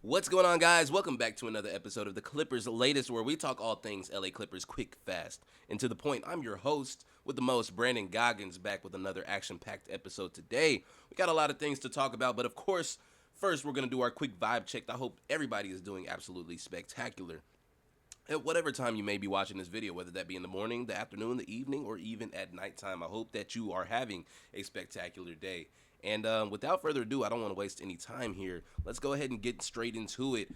What's going on, guys? Welcome back to another episode of the Clippers Latest, where we talk all things LA Clippers quick, fast, and to the point. I'm your host with the most, Brandon Goggins, back with another action-packed episode today. We got a lot of things to talk about, but of course, first we're going to do our quick vibe check. I hope everybody is doing absolutely spectacular at whatever time you may be watching this video, whether that be in the morning, the afternoon, the evening, or even at nighttime. I hope that you are having a spectacular day. And without further ado, I don't want to waste any time here. Let's go ahead and get straight into it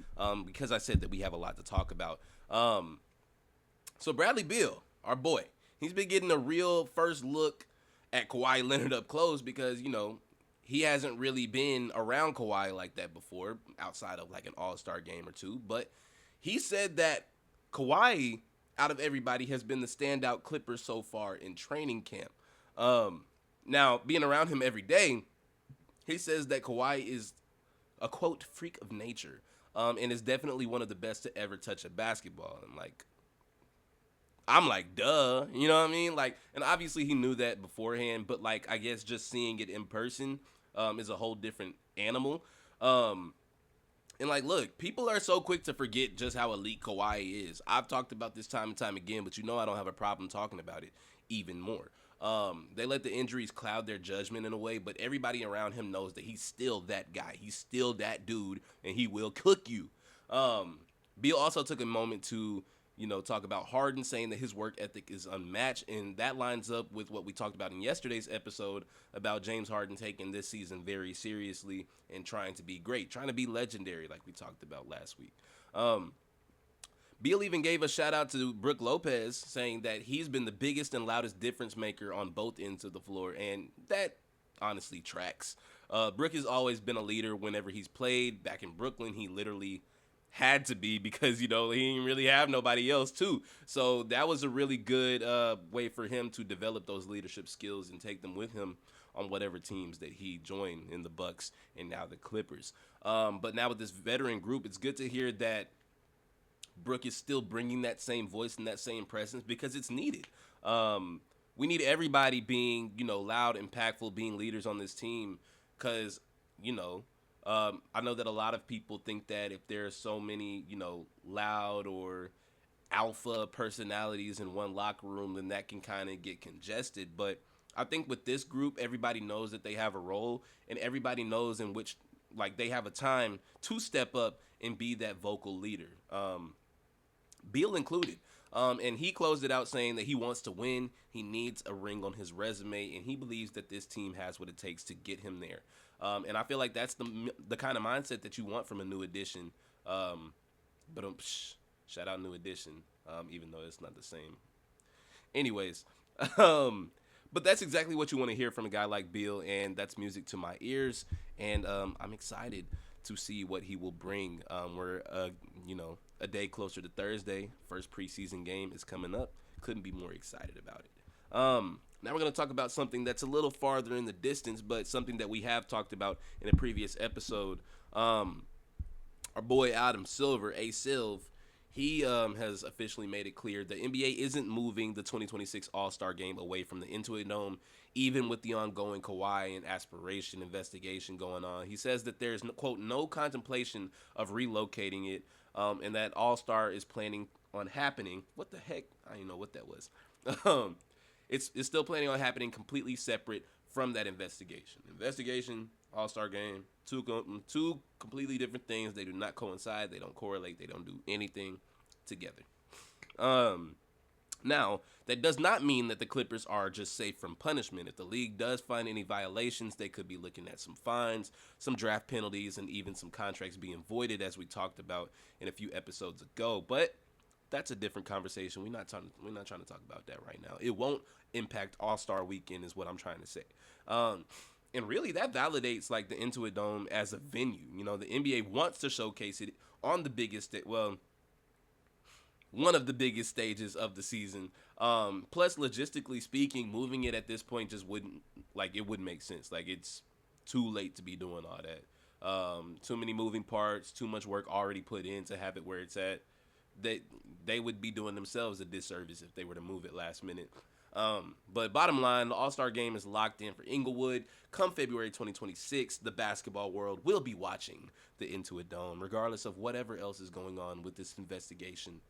because I said that we have a lot to talk about. So Bradley Beal, our boy, he's been getting a real first look at Kawhi Leonard up close because, he hasn't really been around Kawhi like that before outside of like an all-star game or two. But he said that Kawhi, out of everybody, has been the standout Clipper so far in training camp. Now, being around him every day, he says that Kawhi is a, quote, freak of nature, and is definitely one of the best to ever touch a basketball. And, I'm like, duh, you know what I mean? And obviously he knew that beforehand, but, I guess just seeing it in person is a whole different animal. And look, people are so quick to forget just how elite Kawhi is. I've talked about this time and time again, but I don't have a problem talking about it even more. They let the injuries cloud their judgment in a way, but everybody around him knows that he's still that guy. He's still that dude, and he will cook you. Beal also took a moment to, talk about Harden, saying that his work ethic is unmatched, and that lines up with what we talked about in yesterday's episode about James Harden taking this season very seriously and trying to be great, trying to be legendary like we talked about last week. Beal even gave a shout out to Brook Lopez, saying that he's been the biggest and loudest difference maker on both ends of the floor, and that honestly tracks. Brook has always been a leader whenever he's played. Back in Brooklyn, he literally had to be because, he didn't really have nobody else too. So that was a really good way for him to develop those leadership skills and take them with him on whatever teams that he joined in the Bucks and now the Clippers. But now with this veteran group, it's good to hear that Brook is still bringing that same voice and that same presence because it's needed. We need everybody being, loud, impactful, being leaders on this team because, I know that a lot of people think that if there are so many, loud or alpha personalities in one locker room, then that can kind of get congested. But I think with this group, everybody knows that they have a role and everybody knows in which, they have a time to step up and be that vocal leader. Beal included. And he closed it out saying that he wants to win, he needs a ring on his resume, and he believes that this team has what it takes to get him there. And I feel like that's the kind of mindset that you want from a new addition. Shout out New Edition, even though it's not the same. Anyways, but that's exactly what you want to hear from a guy like Beal, and that's music to my ears. And I'm excited to see what he will bring. We're, a day closer to Thursday. First preseason game is coming up. Couldn't be more excited about it. Now we're going to talk about something that's a little farther in the distance, but something that we have talked about in a previous episode. Our boy Adam Silver, A-Silv, he has officially made it clear the NBA isn't moving the 2026 All-Star Game away from the Intuit Dome, even with the ongoing Kawhi and aspiration investigation going on. He says that there's, quote, no contemplation of relocating it, and that All-Star is planning on happening. What the heck? I don't know what that was. It's still planning on happening completely separate from that investigation. Investigation, All-Star Game, two completely different things. They do not coincide. They don't correlate. They don't do anything together. Now, that does not mean that the Clippers are just safe from punishment. If the league does find any violations, they could be looking at some fines, some draft penalties, and even some contracts being voided, as we talked about in a few episodes ago. But that's a different conversation. We're not trying to talk about that right now. It won't impact All-Star Weekend is what I'm trying to say. And really, that validates the Intuit Dome as a venue. The NBA wants to showcase it on the biggest, one of the biggest stages of the season. Plus, logistically speaking, moving it at this point just wouldn't make sense. It's too late to be doing all that. Too many moving parts, too much work already put in to have it where it's at. They would be doing themselves a disservice if they were to move it last minute. But bottom line, the All-Star game is locked in for Inglewood. Come February 2026, the basketball world will be watching the Intuit Dome, regardless of whatever else is going on with this investigation.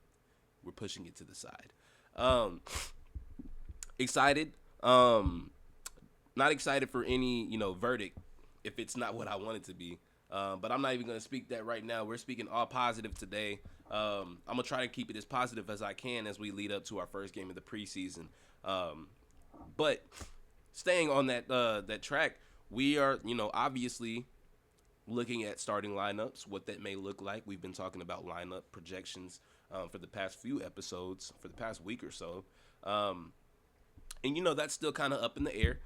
We're pushing it to the side. Um, excited. Not excited for any, verdict if it's not what I want it to be. But I'm not even going to speak that right now. We're speaking all positive today. I'm going to try to keep it as positive as I can as we lead up to our first game of the preseason. But staying on that track, we are, obviously looking at starting lineups, what that may look like. We've been talking about lineup projections for the past few episodes, for the past week or so. And that's still kind of up in the air.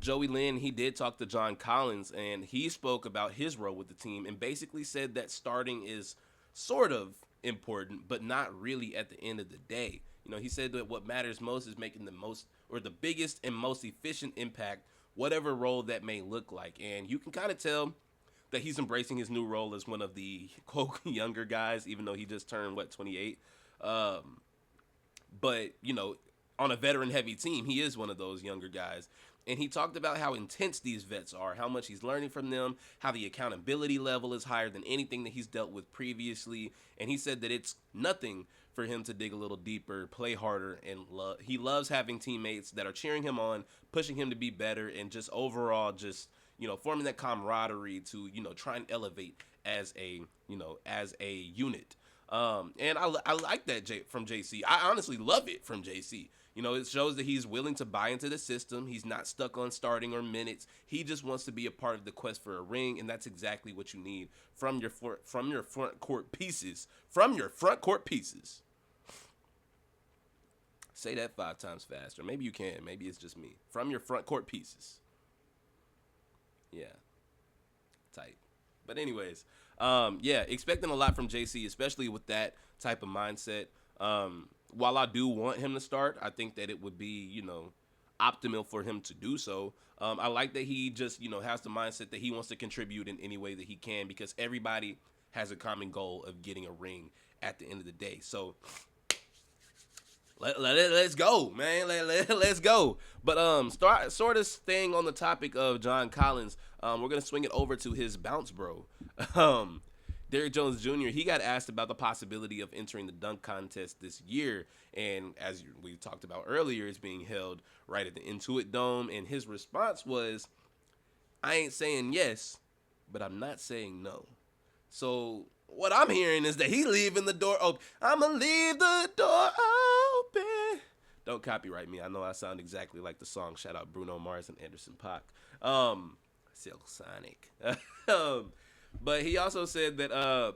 Joey Lynn, he did talk to John Collins, and he spoke about his role with the team and basically said that starting is sort of important, but not really at the end of the day. He said that what matters most is making the most or the biggest and most efficient impact, whatever role that may look like. And you can kind of tell that he's embracing his new role as one of the quote younger guys, even though he just turned 28. But on a veteran heavy team, he is one of those younger guys. And he talked about how intense these vets are, how much he's learning from them, how the accountability level is higher than anything that he's dealt with previously. And he said that it's nothing for him to dig a little deeper, play harder, and he loves having teammates that are cheering him on, pushing him to be better, and just overall just, forming that camaraderie to, try and elevate as a unit. And I like that from JC. I honestly love it from JC. It shows that he's willing to buy into the system. He's not stuck on starting or minutes. He just wants to be a part of the quest for a ring, and that's exactly what you need from your front court pieces. From your front court pieces. Say that 5 times faster. Maybe you can. Maybe it's just me. From your front court pieces. Yeah. Tight. But anyways, expecting a lot from JC, especially with that type of mindset. While I do want him to start, I think that it would be, optimal for him to do so. I like that he just, has the mindset that he wants to contribute in any way that he can because everybody has a common goal of getting a ring at the end of the day. So let's go, man. Let's go. But sort of staying on the topic of John Collins, we're gonna swing it over to his bounce bro. Derrick Jones Jr., he got asked about the possibility of entering the dunk contest this year. And as we talked about earlier, it's being held right at the Intuit Dome. And his response was, I ain't saying yes, but I'm not saying no. So what I'm hearing is that he leaving the door open. I'm going to leave the door open. Don't copyright me. I know I sound exactly like the song. Shout out Bruno Mars and Anderson .Paak. Silk Sonic. But he also said that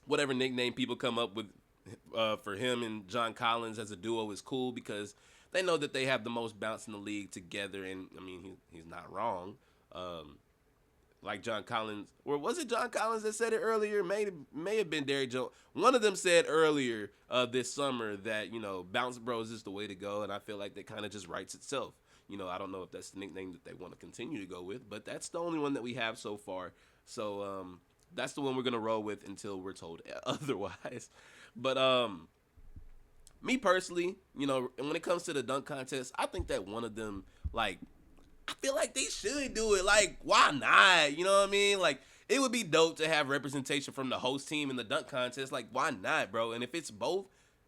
whatever nickname people come up with for him and John Collins as a duo is cool because they know that they have the most bounce in the league together. And, I mean, he's not wrong. Like John Collins, or was it John Collins that said it earlier? May have been Derrick Jones. One of them said earlier this summer that, Bounce Bros is the way to go. And I feel like that kind of just writes itself. I don't know if that's the nickname that they want to continue to go with, but that's the only one that we have so far. So that's the one we're going to roll with until we're told otherwise. But me personally, when it comes to the dunk contest, I think that one of them, I feel like they should do it. Why not? You know what I mean? It would be dope to have representation from the host team in the dunk contest. Why not, bro? And if it's both,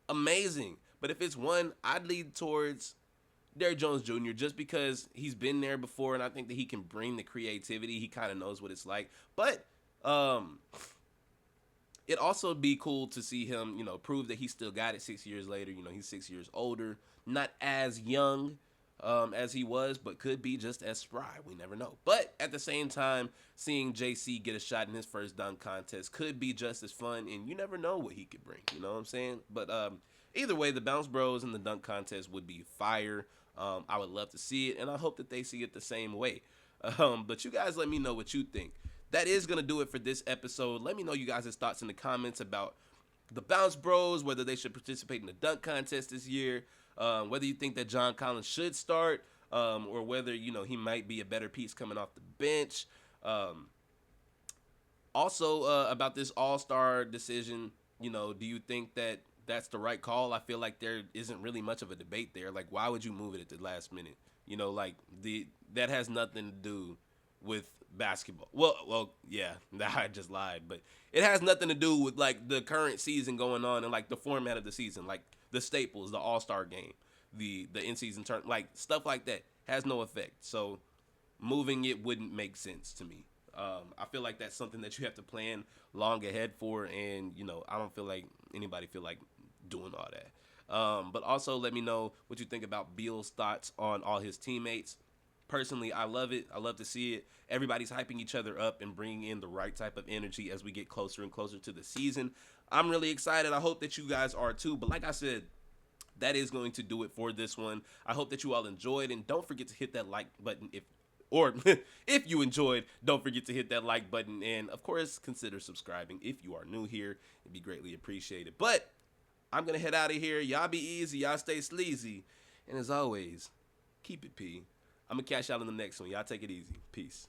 amazing. But if it's one, I'd lead towards Derrick Jones Jr. just because he's been there before, and I think that he can bring the creativity. He kind of knows what it's like. But it'd also be cool to see him, prove that he still got it 6 years later. He's 6 years older, not as young as he was, but could be just as spry. We never know. But at the same time, seeing JC get a shot in his first dunk contest could be just as fun, and you never know what he could bring. You know what I'm saying? But either way, the Bounce Bros in the dunk contest would be fire. I would love to see it, and I hope that they see it the same way. But you guys let me know what you think. That is going to do it for this episode. Let me know you guys' thoughts in the comments about the Bounce Bros, whether they should participate in the dunk contest this year, whether you think that John Collins should start, or whether, he might be a better piece coming off the bench. Also, about this all-star decision, do you think that that's the right call. I feel like there isn't really much of a debate there. Like, why would you move it at the last minute? You know, like that has nothing to do with basketball. Yeah, I just lied, but it has nothing to do with like the current season going on and like the format of the season, like the staples, the All Star game, the in season turn, like stuff like that has no effect. So moving it wouldn't make sense to me. I feel like that's something that you have to plan long ahead for, and I don't feel like anybody feel like doing all that. But also let me know what you think about Beal's thoughts on all his teammates. Personally, I love it. I love to see it. Everybody's hyping each other up and bringing in the right type of energy as we get closer and closer to the season. I'm really excited. I hope that you guys are too. But like I said, that is going to do it for this one. I hope that you all enjoyed, and don't forget to hit that like button or if you enjoyed, don't forget to hit that like button, and of course consider subscribing if you are new here. It'd be greatly appreciated. But I'm gonna head out of here. Y'all be easy, y'all stay sleazy, and as always, keep it P. I'm gonna catch y'all in the next one. Y'all take it easy. Peace.